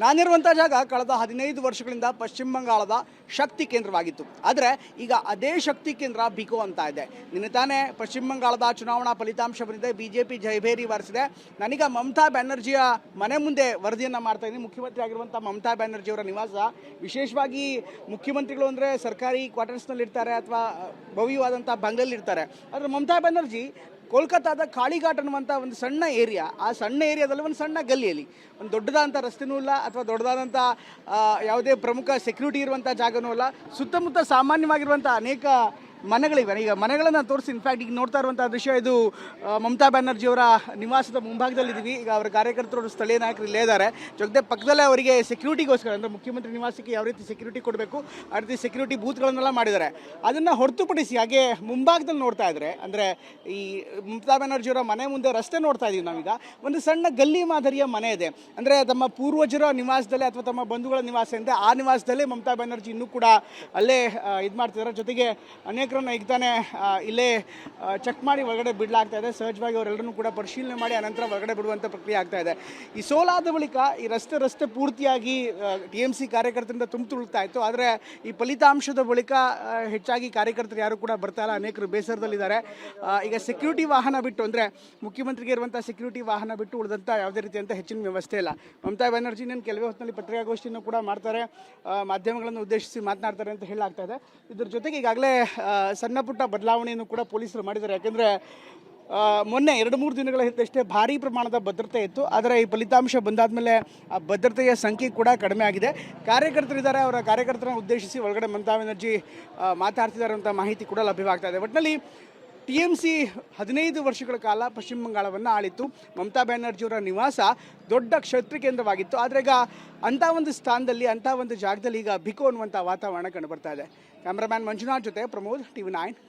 ನಾನಿರುವಂಥ ಜಾಗ ಕಳೆದ 15 ವರ್ಷಗಳಿಂದ ಪಶ್ಚಿಮ ಬಂಗಾಳದ ಶಕ್ತಿ ಕೇಂದ್ರವಾಗಿತ್ತು. ಆದರೆ ಈಗ ಅದೇ ಶಕ್ತಿ ಕೇಂದ್ರ ಬಿಕೋ ಅಂತ ಇದೆ. ನಿನ್ನೆ ತಾನೇ ಪಶ್ಚಿಮ ಬಂಗಾಳದ ಚುನಾವಣಾ ಫಲಿತಾಂಶ ಬಂದಿದೆ. ಬಿಜೆಪಿ ಜಯಭೇರಿ ಬಾರಿಸಿದೆ. ನಾನೀಗ ಮಮತಾ ಬ್ಯಾನರ್ಜಿಯ ಮನೆ ಮುಂದೆ ವರದಿಯನ್ನು ಮಾಡ್ತಾ ಇದ್ದೀನಿ. ಮುಖ್ಯಮಂತ್ರಿ ಆಗಿರುವಂಥ ಮಮತಾ ಬ್ಯಾನರ್ಜಿ ಅವರ ನಿವಾಸ. ವಿಶೇಷವಾಗಿ ಮುಖ್ಯಮಂತ್ರಿಗಳು ಅಂದರೆ ಸರ್ಕಾರಿ ಕ್ವಾರ್ಟರ್ಸ್ನಲ್ಲಿ ಇರ್ತಾರೆ ಅಥವಾ ಭವ್ಯವಾದಂಥ ಬಂಗ್ಲೆಯಲ್ಲಿ ಇರ್ತಾರೆ. ಆದರೆ ಮಮತಾ ಬ್ಯಾನರ್ಜಿ ಕೋಲ್ಕತ್ತಾದ ಕಾಳಿಘಾಟ್ ಅನ್ನುವಂಥ ಒಂದು ಸಣ್ಣ ಏರಿಯಾ, ಆ ಸಣ್ಣ ಏರಿಯಾದಲ್ಲಿ ಒಂದು ಸಣ್ಣ ಗಲ್ಲಿಯಲ್ಲಿ ಒಂದು ದೊಡ್ಡದಾದಂಥ ರಸ್ತೆನೂ ಇಲ್ಲ ಅಥವಾ ದೊಡ್ಡದಾದಂಥ ಯಾವುದೇ ಪ್ರಮುಖ ಸೆಕ್ಯೂರಿಟಿ ಇರುವಂಥ ಜಾಗನೂ ಇಲ್ಲ. ಸುತ್ತಮುತ್ತ ಸಾಮಾನ್ಯವಾಗಿರುವಂಥ ಅನೇಕ ಮನೆಗಳಿವೆ. ಈಗ ಮನೆಗಳನ್ನು ತೋರಿಸಿ, ಇನ್ಫ್ಯಾಕ್ಟ್ ಈಗ ನೋಡ್ತಾ ಇರುವಂಥ ದೃಶ್ಯ ಇದು ಮಮತಾ ಬ್ಯಾನರ್ಜಿಯವರ ನಿವಾಸದ ಮುಂಭಾಗದಲ್ಲಿದ್ದೀವಿ. ಈಗ ಅವರ ಕಾರ್ಯಕರ್ತರು, ಸ್ಥಳೀಯ ನಾಯಕರು ಇಲ್ಲೇ ಇದ್ದಾರೆ. ಜೊತೆ ಪಕ್ಕದಲ್ಲೇ ಅವರಿಗೆ ಸೆಕ್ಯೂರಿಟಿಗೋಸ್ಕರ ಅಂದರೆ ಮುಖ್ಯಮಂತ್ರಿ ನಿವಾಸಕ್ಕೆ ಯಾವ ರೀತಿ ಸೆಕ್ಯೂರಿಟಿ ಕೊಡಬೇಕು ಆ ರೀತಿ ಸೆಕ್ಯೂರಿಟಿ ಬೂತ್ಗಳನ್ನೆಲ್ಲ ಮಾಡಿದ್ದಾರೆ. ಅದನ್ನು ಹೊರತುಪಡಿಸಿ ಹಾಗೆ ಮುಂಭಾಗದಲ್ಲಿ ನೋಡ್ತಾ ಇದ್ದಾರೆ, ಅಂದರೆ ಈ ಮಮತಾ ಬ್ಯಾನರ್ಜಿಯವರ ಮನೆ ಮುಂದೆ ರಸ್ತೆ ನೋಡ್ತಾ ಇದ್ದೀವಿ ನಾವೀಗ. ಒಂದು ಸಣ್ಣ ಗಲ್ಲಿ ಮಾದರಿಯ ಮನೆ ಇದೆ. ಅಂದರೆ ತಮ್ಮ ಪೂರ್ವಜರ ನಿವಾಸದಲ್ಲೇ ಅಥವಾ ತಮ್ಮ ಬಂಧುಗಳ ನಿವಾಸ ಇದೆ, ಆ ನಿವಾಸದಲ್ಲೇ ಮಮತಾ ಬ್ಯಾನರ್ಜಿ ಇನ್ನೂ ಕೂಡ ಅಲ್ಲೇ ಇದು ಮಾಡ್ತಿದ್ದಾರೆ. ಜೊತೆಗೆ ಅನೇಕರನ್ನು ಈಗ ತಾನೇ ಇಲ್ಲೇ ಚೆಕ್ ಮಾಡಿ ಒಳಗಡೆ ಬಿಡಲಾಗ್ತಾ ಇದೆ. ಸಹಜವಾಗಿ ಅವರೆಲ್ಲರನ್ನೂ ಕೂಡ ಪರಿಶೀಲನೆ ಮಾಡಿ ಅನಂತರ ಒಳಗಡೆ ಬಿಡುವಂಥ ಪ್ರಕ್ರಿಯೆ ಆಗ್ತಾ ಇದೆ. ಈ ಸೋಲಾದ ಬಳಿಕ ಈ ರಸ್ತೆ ಪೂರ್ತಿಯಾಗಿ TMC ಕಾರ್ಯಕರ್ತರಿಂದ ತುಳುಕ್ತಾ ಇತ್ತು. ಆದರೆ ಈ ಫಲಿತಾಂಶದ ಬಳಿಕ ಹೆಚ್ಚಾಗಿ ಕಾರ್ಯಕರ್ತರು ಯಾರು ಕೂಡ ಬರ್ತಾ ಇಲ್ಲ. ಅನೇಕರು ಬೇಸರದಲ್ಲಿದ್ದಾರೆ. ಈಗ ಸೆಕ್ಯೂರಿಟಿ ವಾಹನ ಬಿಟ್ಟು, ಅಂದರೆ ಮುಖ್ಯಮಂತ್ರಿಗೆ ಇರುವಂಥ ಸೆಕ್ಯೂರಿಟಿ ವಾಹನ ಬಿಟ್ಟು ಉಳಿದಂಥ ಯಾವುದೇ ರೀತಿಯಂಥ ಹೆಚ್ಚಿನ ವ್ಯವಸ್ಥೆ ಇಲ್ಲ. ಮಮತಾ ಬ್ಯಾನರ್ಜಿ ನಾನು ಕೆಲವೇ ಹೊತ್ತಿನಲ್ಲಿ ಪತ್ರಿಕಾಗೋಷ್ಠಿಯನ್ನು ಕೂಡ ಮಾಡ್ತಾರೆ, ಮಾಧ್ಯಮಗಳನ್ನು ಉದ್ದೇಶಿಸಿ ಮಾತನಾಡ್ತಾರೆ ಅಂತ ಹೇಳಲಾಗ್ತಾ ಇದೆ. ಇದ್ರ ಜೊತೆಗೆ ಈಗಾಗಲೇ ಸಣ್ಣ ಪುಟ್ಟ ಬದಲಾವಣೆಯನ್ನು ಕೂಡ ಪೊಲೀಸರು ಮಾಡಿದ್ದಾರೆ. ಯಾಕೆಂದರೆ ಮೊನ್ನೆ 2-3 ದಿನಗಳ ಹಿಂದಷ್ಟೇ ಭಾರೀ ಪ್ರಮಾಣದ ಭದ್ರತೆ ಇತ್ತು. ಆದರೆ ಈ ಫಲಿತಾಂಶ ಬಂದಾದ ಮೇಲೆ ಆ ಭದ್ರತೆಯ ಸಂಖ್ಯೆ ಕೂಡ ಕಡಿಮೆ ಆಗಿದೆ. ಕಾರ್ಯಕರ್ತರಿದ್ದಾರೆ, ಅವರ ಕಾರ್ಯಕರ್ತರನ್ನು ಉದ್ದೇಶಿಸಿ ಒಳಗಡೆ ಮಮತಾ ಬ್ಯಾನರ್ಜಿ ಮಾತಾಡ್ತಿದ್ದಾರೆ ಅಂತ ಮಾಹಿತಿ ಕೂಡ ಲಭ್ಯವಾಗ್ತಾ ಇದೆ. ಒಟ್ಟಿನಲ್ಲಿ TMC 15 ವರ್ಷಗಳ ಕಾಲ ಪಶ್ಚಿಮ ಬಂಗಾಳವನ್ನು ಆಳಿತ್ತು. ಮಮತಾ ಬ್ಯಾನರ್ಜಿಯವರ ನಿವಾಸ ದೊಡ್ಡ ಕ್ಷತ್ರಿಯ ಕೇಂದ್ರವಾಗಿತ್ತು. ಆದರೆ ಈಗ ಅಂಥ ಒಂದು ಸ್ಥಾನದಲ್ಲಿ, ಅಂಥ ಒಂದು ಜಾಗದಲ್ಲಿ ಈಗ ಬಿಕೋ ಅನ್ನುವಂಥ ವಾತಾವರಣ ಕಂಡುಬರ್ತಾ ಇದೆ. ಕ್ಯಾಮ್ರಾಮ್ಯಾನ್ ಮಂಜುನಾಥ್ ಜೊತೆ ಪ್ರಮೋದ್, TV9.